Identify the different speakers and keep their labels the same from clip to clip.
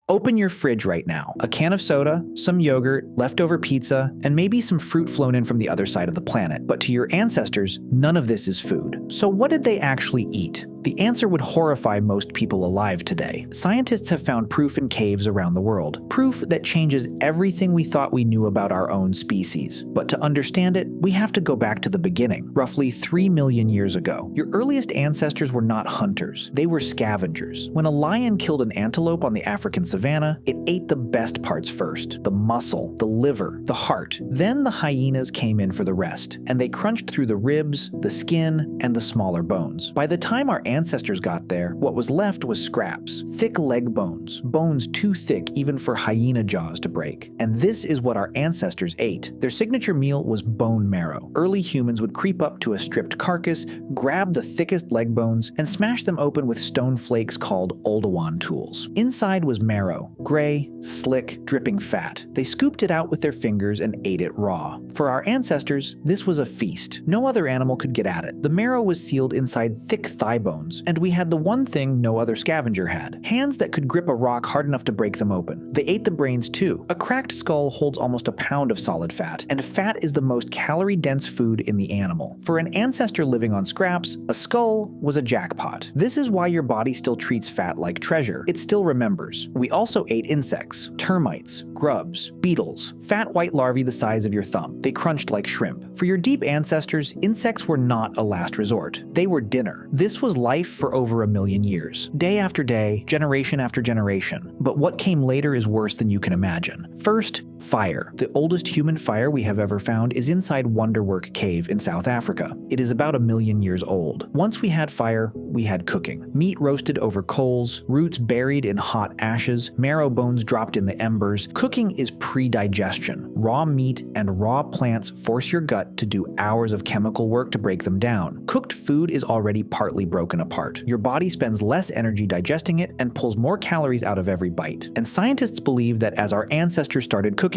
Speaker 1: Open your fridge right now. A can of soda, some yogurt, leftover pizza, and maybe some fruit flown in from the other side of the planet. But to your ancestors, none of this is food. So what did they actually eat? The answer would horrify most people alive today. Scientists have found proof in caves around the world. Proof that changes everything we thought we knew about our own species. But to understand it, we have to go back to the beginning, roughly 3 million years ago. Your earliest ancestors were not hunters. They were scavengers. When a lion killed an antelope on the African savanna, it ate the best parts first. The muscle, the liver, the heart. Then the hyenas came in for the rest, and they crunched through the ribs, the skin, and the smaller bones. By the time our ancestors got there, what was left was scraps, thick leg bones, bones too thick even for hyena jaws to break. And this is what our ancestors ate. Their signature meal was bone marrow. Early humans would creep up to a stripped carcass, grab the thickest leg bones, and smash them open with stone flakes called Oldowan tools. Inside was marrow, gray, slick, dripping fat. They scooped it out with their fingers and ate it raw. For our ancestors, this was a feast. No other animal could get at it. The marrow was sealed inside thick thigh bones, and we had the one thing no other scavenger had: hands that could grip a rock hard enough to break them open. They ate the brains too. A cracked skull holds almost a pound of solid fat, and fat is the most calorie-dense food in the animal. For an ancestor living on scraps, a skull was a jackpot. This is why your body still treats fat like treasure. It still remembers. We also ate insects, termites, grubs, beetles, fat white larvae the size of your thumb. They crunched like shrimp. For your deep ancestors, insects were not a last resort. They were dinner. This was life for over 1 million years. Day after day, generation after generation. But what came later is worse than you can imagine. First, fire. The oldest human fire we have ever found is inside Wonderwork Cave in South Africa. It is about 1 million years old. Once we had fire, we had cooking. Meat roasted over coals, roots buried in hot ashes, marrow bones dropped in the embers. Cooking is pre-digestion. Raw meat and raw plants force your gut to do hours of chemical work to break them down. Cooked food is already partly broken apart. Your body spends less energy digesting it and pulls more calories out of every bite. And scientists believe that as our ancestors started cooking,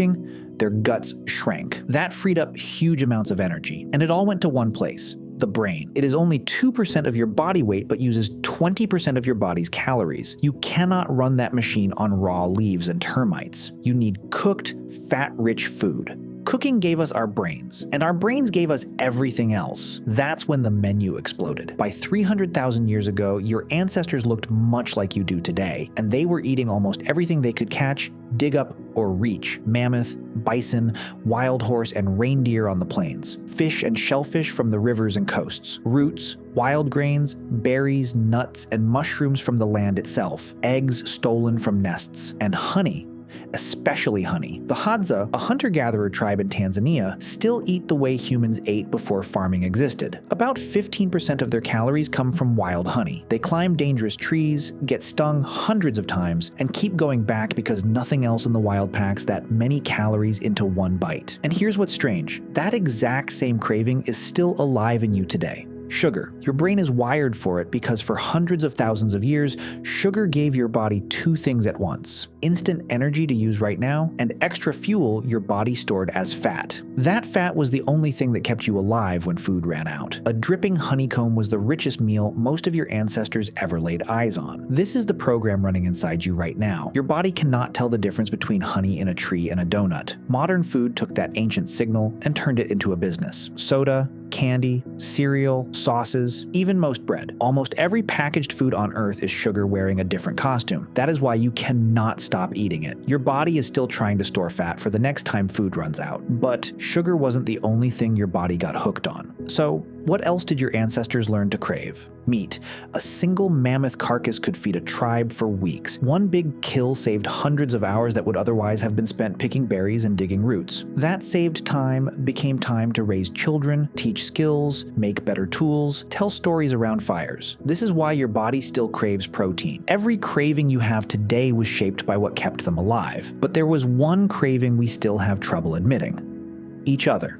Speaker 1: their guts shrank. That freed up huge amounts of energy, and it all went to one place: the brain. It is only 2% of your body weight but uses 20% of your body's calories. You cannot run that machine on raw leaves and termites. You need cooked, fat-rich food. Cooking gave us our brains, and our brains gave us everything else. That's when the menu exploded. By 300,000 years ago, your ancestors looked much like you do today, and they were eating almost everything they could catch, dig up, or reach: mammoth, bison, wild horse, and reindeer on the plains, fish and shellfish from the rivers and coasts, roots, wild grains, berries, nuts, and mushrooms from the land itself, eggs stolen from nests, and honey. Especially honey. The Hadza, a hunter-gatherer tribe in Tanzania, still eat the way humans ate before farming existed. About 15% of their calories come from wild honey. They climb dangerous trees, get stung hundreds of times, and keep going back because nothing else in the wild packs that many calories into one bite. And here's what's strange: that exact same craving is still alive in you today. Sugar. Your brain is wired for it because for hundreds of thousands of years, sugar gave your body two things at once: instant energy to use right now, and extra fuel your body stored as fat. That fat was the only thing that kept you alive when food ran out. A dripping honeycomb was the richest meal most of your ancestors ever laid eyes on. This is the program running inside you right now. Your body cannot tell the difference between honey in a tree and a donut. Modern food took that ancient signal and turned it into a business. Soda, candy, cereal, sauces, even most bread. Almost every packaged food on Earth is sugar wearing a different costume. That is why you cannot stop eating it. Your body is still trying to store fat for the next time food runs out. But sugar wasn't the only thing your body got hooked on. So, what else did your ancestors learn to crave? Meat. A single mammoth carcass could feed a tribe for weeks. One big kill saved hundreds of hours that would otherwise have been spent picking berries and digging roots. That saved time became time to raise children, teach skills, make better tools, tell stories around fires. This is why your body still craves protein. Every craving you have today was shaped by what kept them alive. But there was one craving we still have trouble admitting: each other.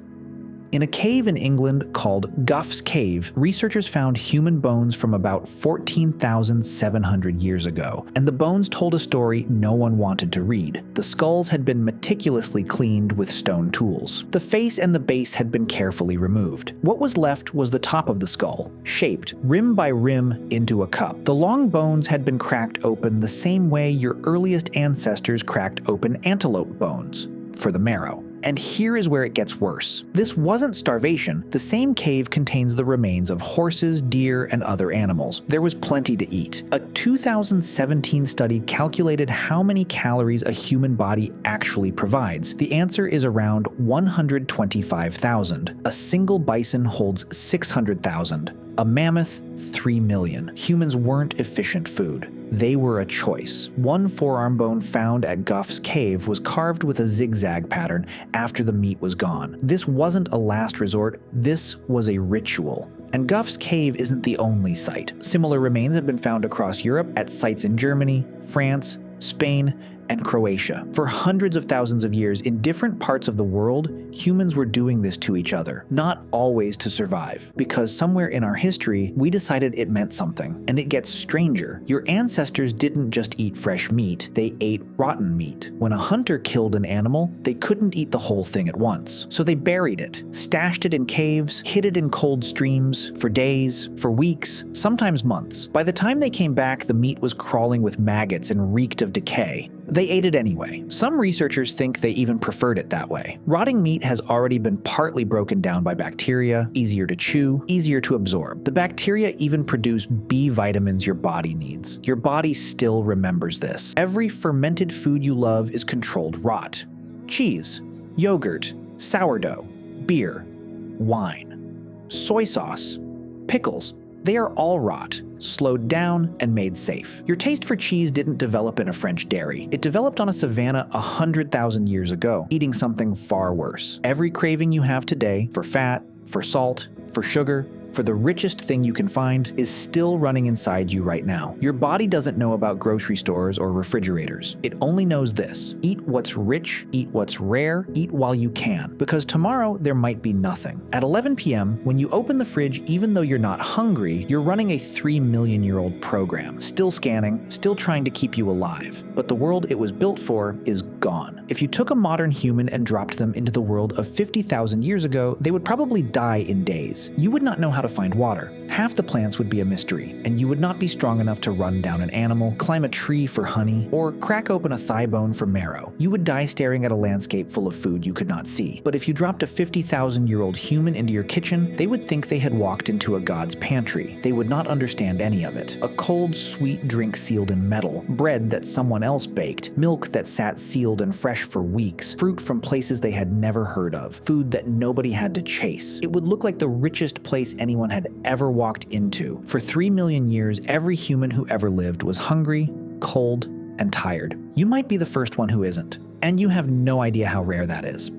Speaker 1: In a cave in England called Gough's Cave, researchers found human bones from about 14,700 years ago, and the bones told a story no one wanted to read. The skulls had been meticulously cleaned with stone tools. The face and the base had been carefully removed. What was left was the top of the skull, shaped, rim by rim, into a cup. The long bones had been cracked open the same way your earliest ancestors cracked open antelope bones, for the marrow. And here is where it gets worse. This wasn't starvation. The same cave contains the remains of horses, deer, and other animals. There was plenty to eat. A 2017 study calculated how many calories a human body actually provides. The answer is around 125,000. A single bison holds 600,000. A mammoth, 3 million. Humans weren't efficient food. They were a choice. One forearm bone found at Gough's Cave was carved with a zigzag pattern after the meat was gone. This wasn't a last resort, this was a ritual. And Gough's Cave isn't the only site. Similar remains have been found across Europe at sites in Germany, France, Spain, and Croatia. For hundreds of thousands of years, in different parts of the world, humans were doing this to each other, not always to survive, because somewhere in our history, we decided it meant something. And it gets stranger. Your ancestors didn't just eat fresh meat, they ate rotten meat. When a hunter killed an animal, they couldn't eat the whole thing at once. So they buried it, stashed it in caves, hid it in cold streams, for days, for weeks, sometimes months. By the time they came back, the meat was crawling with maggots and reeked of decay. They ate it anyway. Some researchers think they even preferred it that way. Rotting meat has already been partly broken down by bacteria, easier to chew, easier to absorb. The bacteria even produce B vitamins your body needs. Your body still remembers this. Every fermented food you love is controlled rot. Cheese, yogurt, sourdough, beer, wine, soy sauce, pickles. They are all rot, slowed down, and made safe. Your taste for cheese didn't develop in a French dairy. It developed on a savanna 100,000 years ago, eating something far worse. Every craving you have today for fat, for salt, for sugar, for the richest thing you can find is still running inside you right now. Your body doesn't know about grocery stores or refrigerators. It only knows this. Eat what's rich, eat what's rare, eat while you can, because tomorrow there might be nothing. At 11 p.m., when you open the fridge, even though you're not hungry, you're running a 3 million-year-old program, still scanning, still trying to keep you alive. But the world it was built for is gone. If you took a modern human and dropped them into the world of 50,000 years ago, they would probably die in days. You would not know how to find water. Half the plants would be a mystery, and you would not be strong enough to run down an animal, climb a tree for honey, or crack open a thigh bone for marrow. You would die staring at a landscape full of food you could not see. But if you dropped a 50,000-year-old human into your kitchen, they would think they had walked into a god's pantry. They would not understand any of it. A cold, sweet drink sealed in metal, bread that someone else baked, milk that sat sealed and fresh for weeks, fruit from places they had never heard of, food that nobody had to chase. It would look like the richest place anyone had ever walked into. For 3 million years, every human who ever lived was hungry, cold, and tired. You might be the first one who isn't, and you have no idea how rare that is.